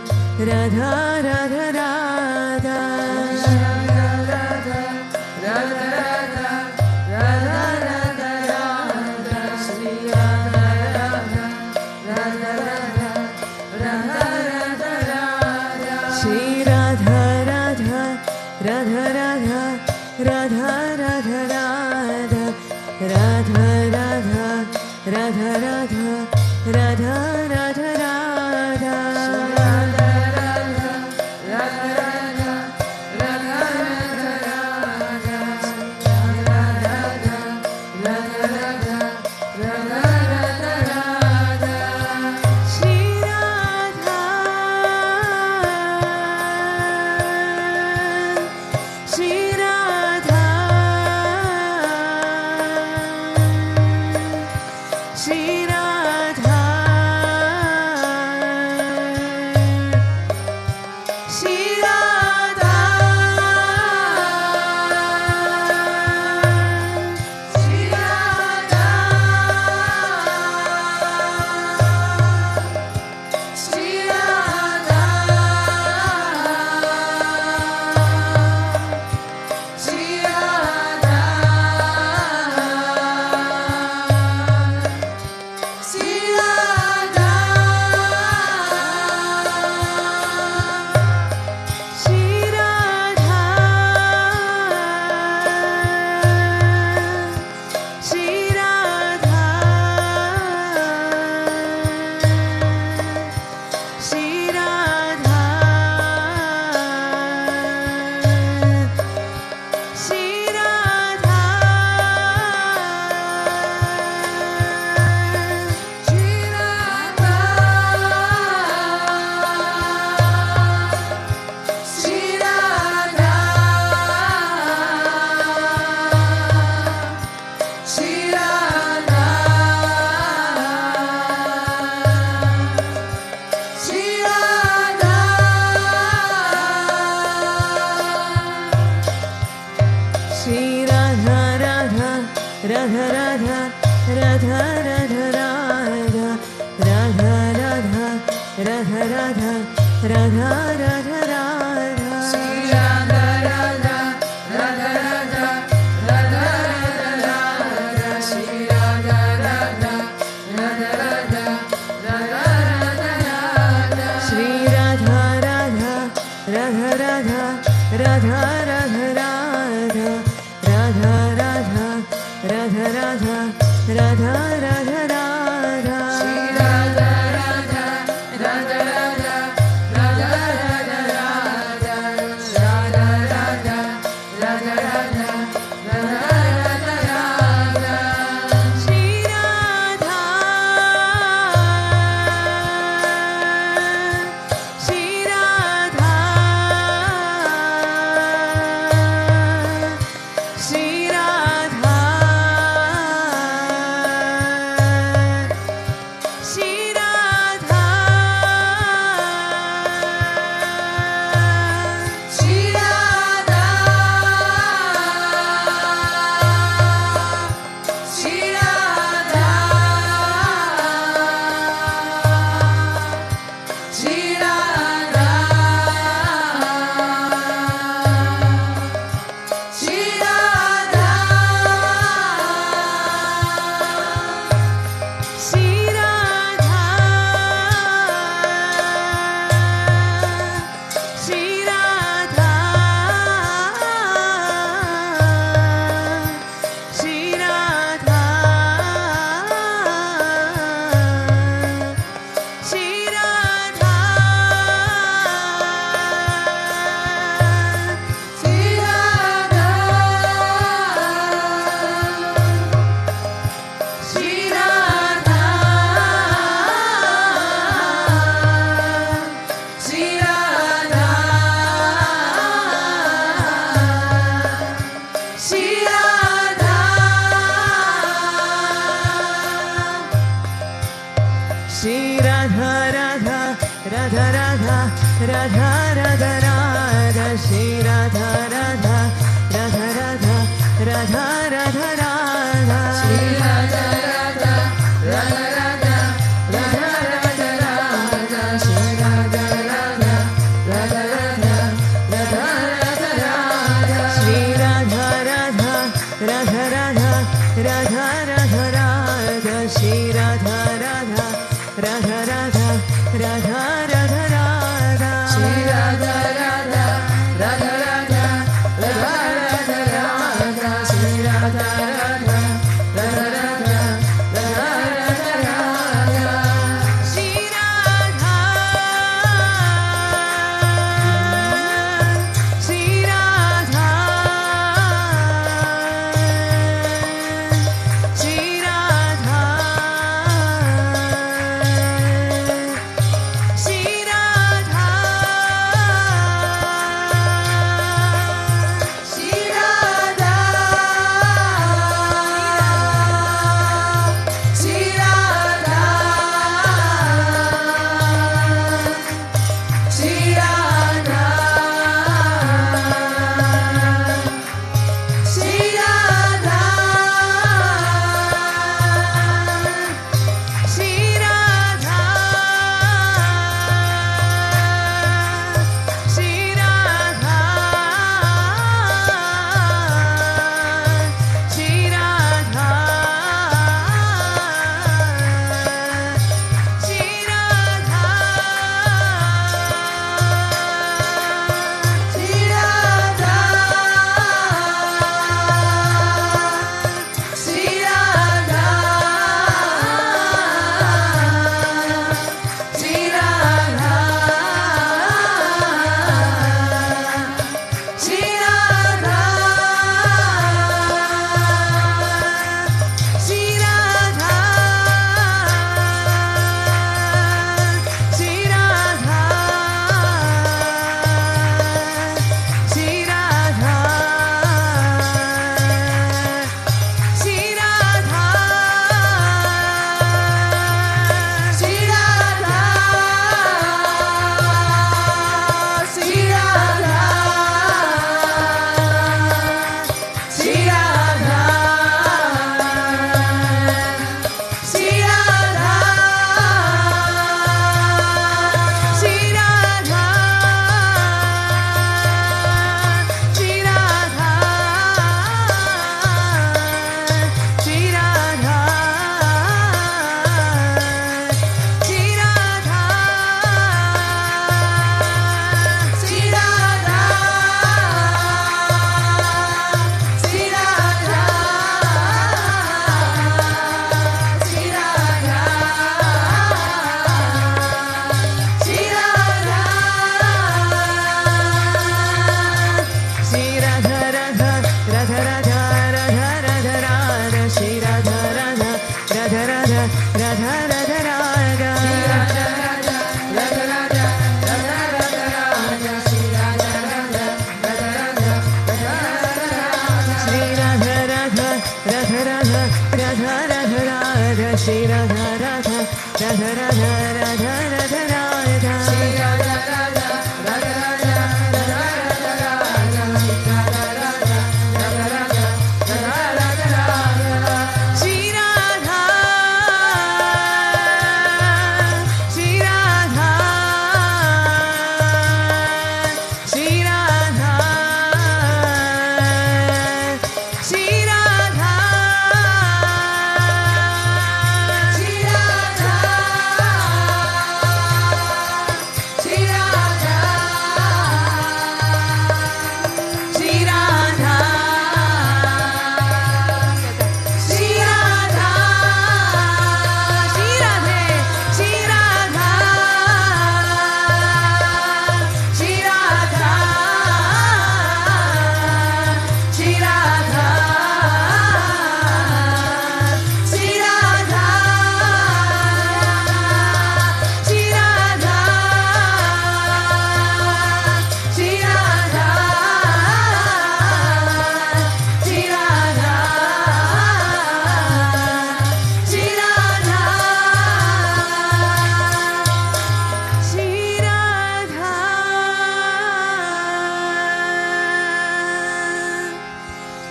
Radha Radha Radha Radha Radha Radha Radha Radha Radha Radha Radha Shri Radha Radha Radha Radha Radha Radha Radha Radha Radha Radha Radha Radha Shri Radha Radha Radha Radha Radha Radha Radha Shri Radha Radha Radha Radha Radha Radha Radha Shri Radha Radha Radha Radha Radha Radha Radha Radha Radha Radha Radha Radha Radha Radha Shri Radha Radha Radha Radha Radha Radha Radha Radha Radha Radha Radha Radha Radha Radha Shri Radha Shri Radha Shri Radha Shri Radha Shri Radha Shri Radha Shri Radha Shri Radha Shri Radha Shri Radha Shri Radha Shri Radha Shri Radha Shri Radha Shri Radha Shri Radha Shri Radha Radha Radha Radha Radha Radha Radha Shri Radha Radha Radha Radha Radha Radha Radha Shri Radha Radha Radha Radha Radha Radha Radha Shri Radha Radha Radha Radha Radha Radha Radha Shri Radha Radha Radha Radha Radha Radha Radha Shri Radha Radha Radha Radha Radha Radha Radha Shri Radha Radha Radha Radha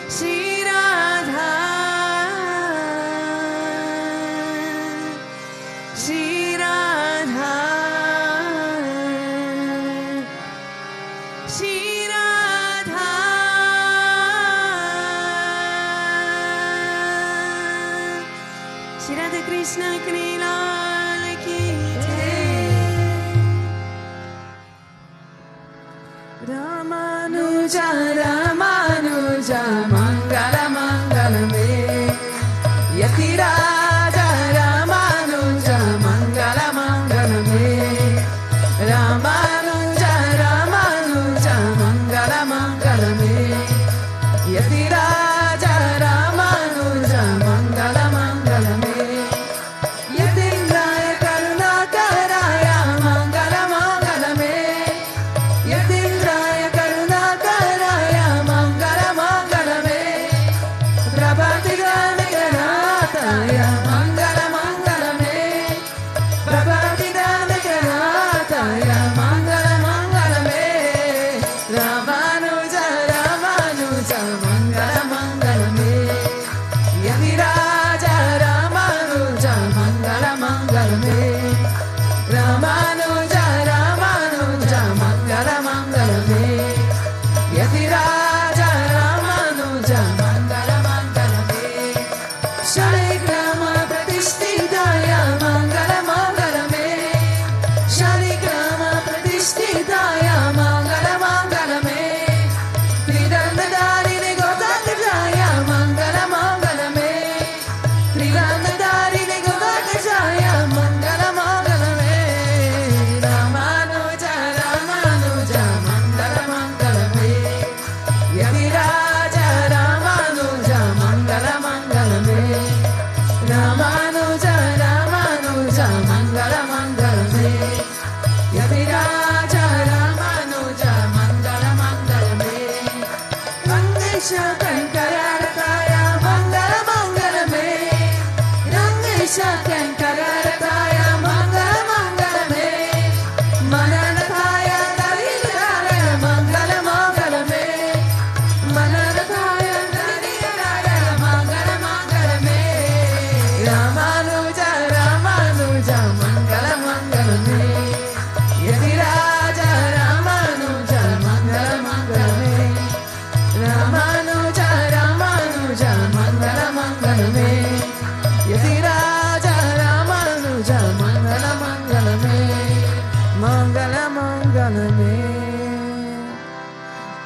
Shri Radha, Shri Radha, Shri Radha, Shri Radha Krishna Kanilal ki jai. Ramanuja Ramanuja Mangala Mangala me Yatiraja Ramanuja Mangala Mangala me Ramanuja Ramanuja Mangala Mangala me Yatiraja Ramanuja Mangala Mangala me Yatindraya Karunakaraya Mangala Mangala me Yatindraya Karunakaraya Mangala Mangala me Prabhati Ganataya Mangala Mangala me Prabhati Ganataya Mangala Mangala me Ramanuja Ramanuja Mangala Mangala me Yaviraja Ramanuja Mangala Mangala me Ramanuja Ramanuja Mangala Mangala me Yaviraja Ramanuja Mangala Mangala me Shaligrama Pratishtitaya Mangala Mangala me Shaligrama Pratishtitaya Mangala Mangala me Tridandadharine Gotakajaya Mangala Mangala me Tridandadharine Gotakajaya Mangala Mangala me Ramanuja Ramanuja Mangala Mangala me Yaviraja Ramanuja Mangala Mangala me Ramanuja Ramanuja Mangala Mangala me Yaviraja Ramanuja Mangala Mangala me Rangesha Kankarataya Mangala Mangala me Rangesha Kankarataya Mangala Mangala me Mananathaya Daridharaya Mangala Mangala me Mananathaya Daridharaya Mangala Mangala me Ramanuja Ramanuja Mangala Mangala me Yadiraja Ramanuja Mangala Mangala me Ramanuja Ramanuja Mangala Mangala me Yadiraja Ramanuja Mangala Mangala me Mangala Mangala me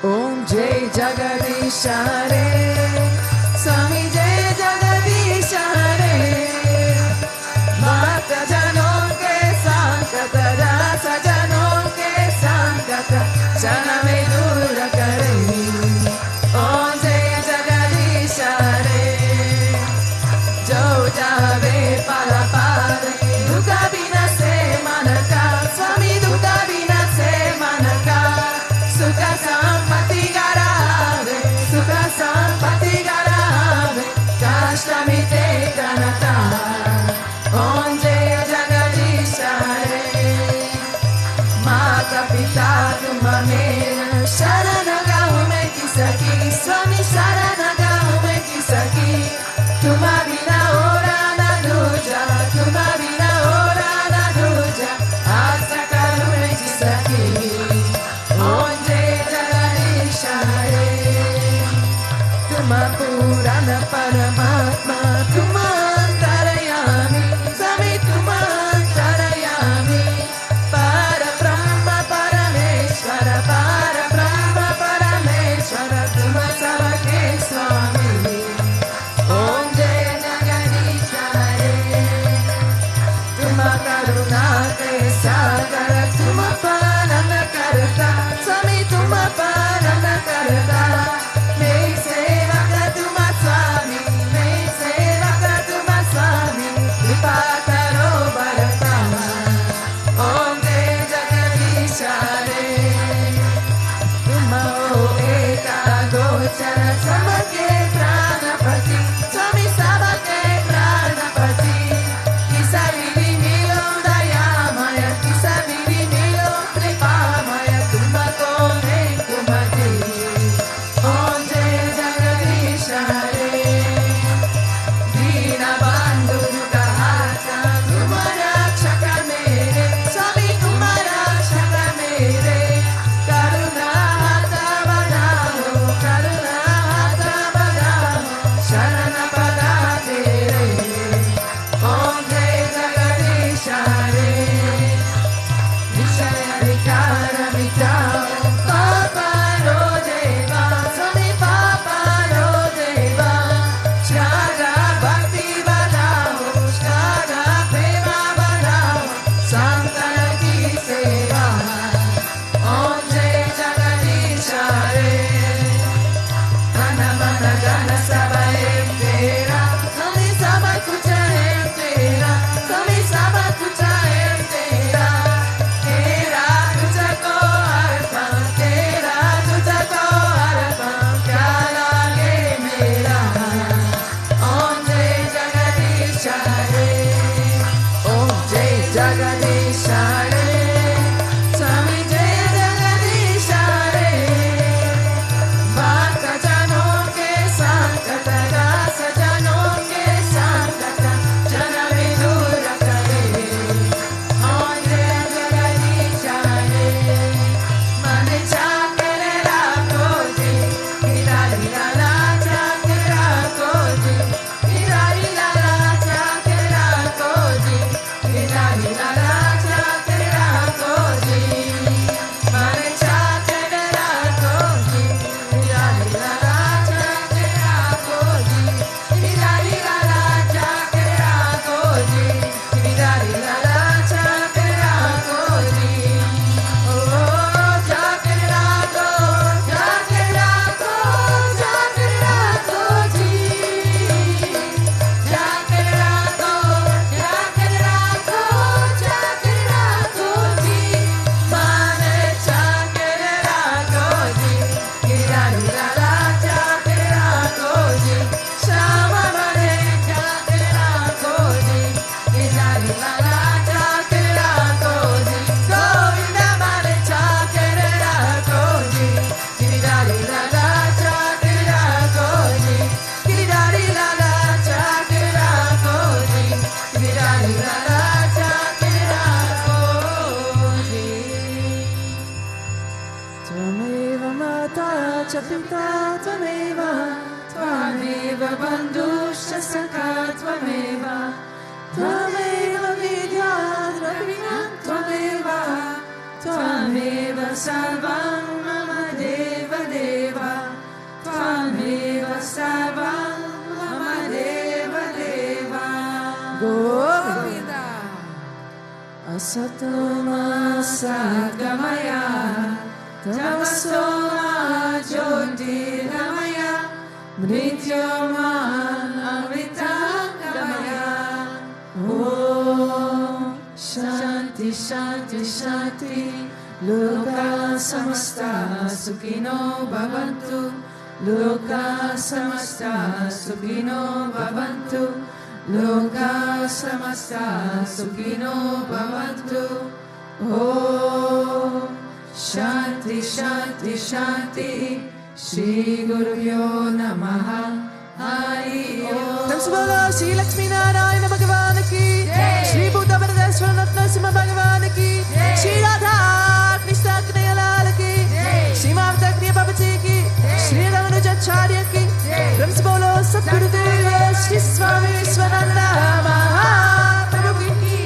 Om Jai Jagadish Hare Swami Jai Jagadish Hare Bhakta Janon ke Sankat Rasa Janon ke Sankat Jana me dur kare Om Jai Jagadish Hare Jo jave para pare Duka bina se manaka Swami duka bina se manaka Sukha sampati garave Sukha sampati garave Kashta mite kanata Om Jai Jagadish Hare Mata pita tumha mera Sharana gaon mein kisaki Swami sharana gaon mein kisaki Tuma bina ora na duja Tuma bina ora na duja Asa karu mein kisaki Om Jai Jagadish Hare Tuma Purana Paramatma Tuma Antarayami Swami Tuma Antarayami Para Brahma Parameshwara Para Brahma Parameshwara Tuma Savake Swami Om Jai Jagadish Hare Tuma Karuna Ke Sagara Tuma Panana Karta Swami Tuma Panana Karta Main Sevaka Tuma Swami Main Sevaka Tuma Swami Kripa Karo Bharata Om Jai Jagadish Hare Tuma Ho Eka Gochara Sabake Pranapati Swami Sabake Pranapati Kisa Viri Milo Dayamaya Kisa Viri Milo Tripamaya Tuma Kone Kumati Om Jai Jagadish Tvameva, Tvameva Bandhushya Sakha Tvameva, Tvameva Vidya Dravinam Tvameva, Tvameva Sarvam Mama Deva Deva, Tvameva Sarvam Mama Deva Deva. Govinda. Asatoma Sadgamaya, Tamasoma Jyotirgamaya, Mrityoma Amritangamaya. Om Shanti Shanti Shanti, Loka Samasta Sukhino Bhavantu, Loka Samasta Sukhino Bhavantu, Loka Samasta Sukhino Bhavantu. Om Shanti Shanti Shanti, Shri Gurubhyo Namaha, Hari Om. Namsubala Shri Lakshmi Narayana Bhagavan ki, Sri Bhutabhrteshwarnath Mandir Bhagavan ki, Shri Radha Krishna Kanayalal ki, Shri Mavtakriya Babaji ki, Shri Ramanujacharya ki, Namsubala Satgurudeva Sri Swami Vishwananda Mahaprabhu ki.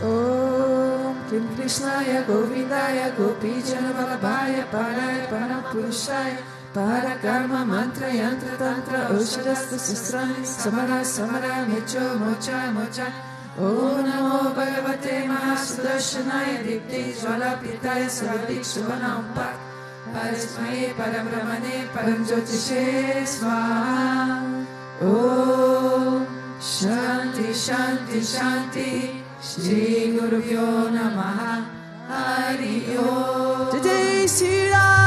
Om Kim Krishnaya Govindaya Gopijana Vallabhaya Paraya Parapurushaya Parakarma Mantra Yantra Tantra Oshadasta Sastrani Samara Samara Mecho Mocha Mocha. Om Namo Bhagavate Mahasudarshanaya Dipti Jvala Pitaya Savadik Shubhana Umpak Parismaye Parambrahmane Paramjyotishe Swaha. Om Shanti Shanti Shanti, Shri Gurubhyo Namaha, Hari Om. Jai Shri Ram.